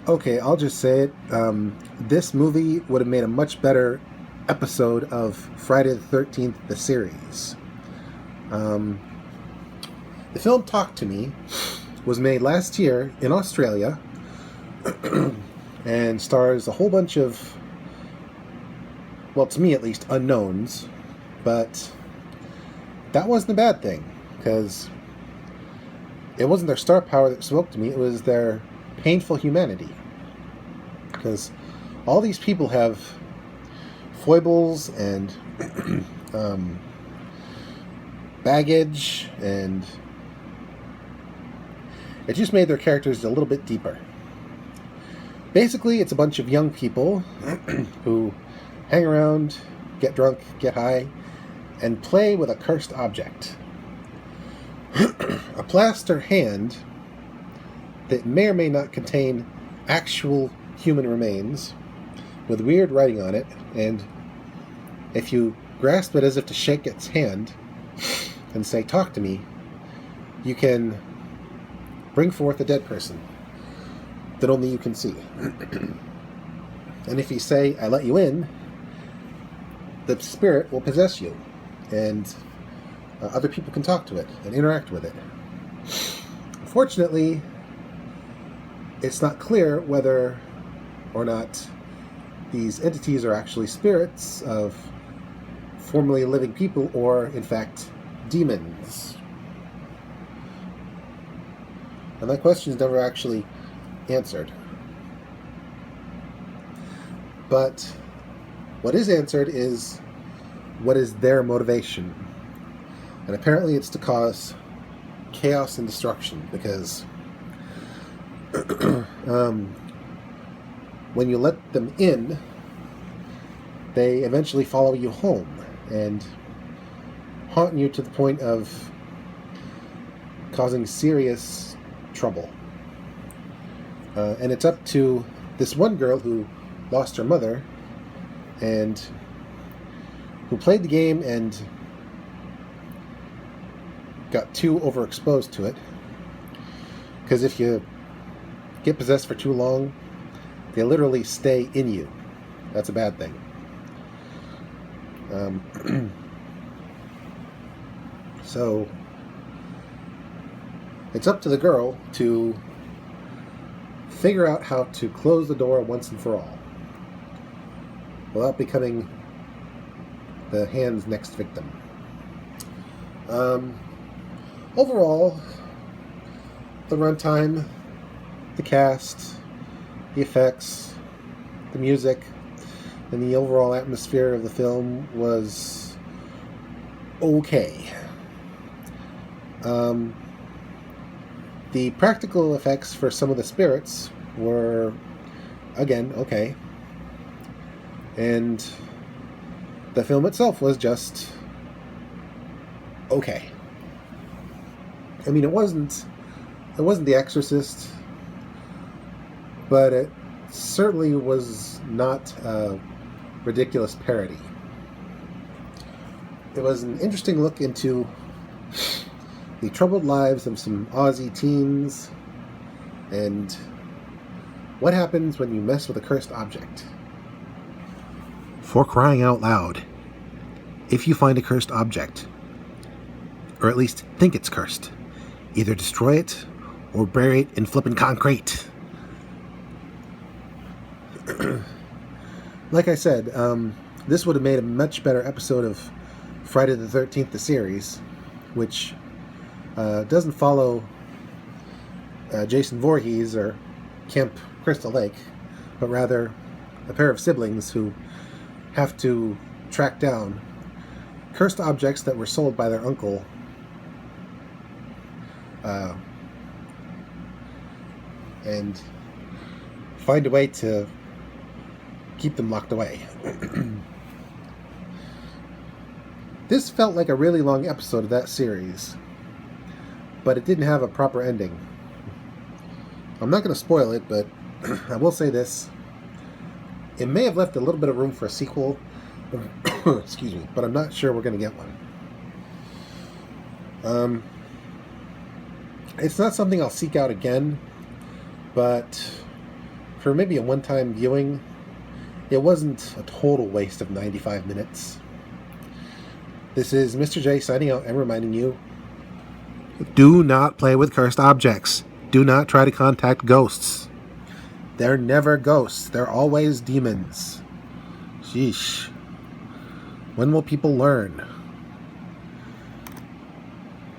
Okay, I'll just say it. This movie would have made a much better episode of Friday the 13th, the series. Um, the film Talk to Me was made last year in Australia and stars a whole bunch of, well, to me at least, unknowns. But that wasn't a bad thing, because it wasn't their star power that spoke to me, it was their painful humanity. Because all these people have foibles and baggage, and it just made their characters a little bit deeper. Basically, it's a bunch of young people who hang around, get drunk, get high, and play with a cursed object. A plaster hand that may or may not contain actual human remains with weird writing on it, and if you grasp it as if to shake its hand and say, "Talk to me," you can bring forth a dead person that only you can see. And if you say, "I let you in," the spirit will possess you, and other people can talk to it and interact with it. Unfortunately, it's not clear whether or not these entities are actually spirits of formerly living people or, in fact, demons. And that question is never actually answered. But what is answered is, what is their motivation? And apparently it's to cause chaos and destruction, because when you let them in, they eventually follow you home and haunt you to the point of causing serious trouble. And it's up to this one girl who lost her mother and who played the game and got too overexposed to it. Because if you get possessed for too long, they literally stay in you. That's a bad thing. So it's up to the girl to figure out how to close the door once and for all without becoming the hand's next victim. Overall, the runtime, the cast, the effects, the music, and the overall atmosphere of the film was okay. The practical effects for some of the spirits were, again, okay. And the film itself was just okay. I mean, it wasn't The Exorcist, but it certainly was not a ridiculous parody. It was an interesting look into the troubled lives of some Aussie teens and what happens when you mess with a cursed object. For crying out loud, if you find a cursed object, or at least think it's cursed, either destroy it or bury it in flippin' concrete. Like I said, this would have made a much better episode of Friday the 13th, the series, which doesn't follow Jason Voorhees or Camp Crystal Lake, but rather a pair of siblings who have to track down cursed objects that were sold by their uncle and find a way to keep them locked away. This felt like a really long episode of that series, but it didn't have a proper ending. I'm not going to spoil it, but I will say this. It may have left a little bit of room for a sequel, excuse me, but I'm not sure we're going to get one. It's not something I'll seek out again, but for maybe a one-time viewing, it wasn't a total waste of 95 minutes. This is Mr. J signing out and reminding you, do not play with cursed objects. Do not try to contact ghosts. They're never ghosts. They're always demons. Sheesh. When will people learn?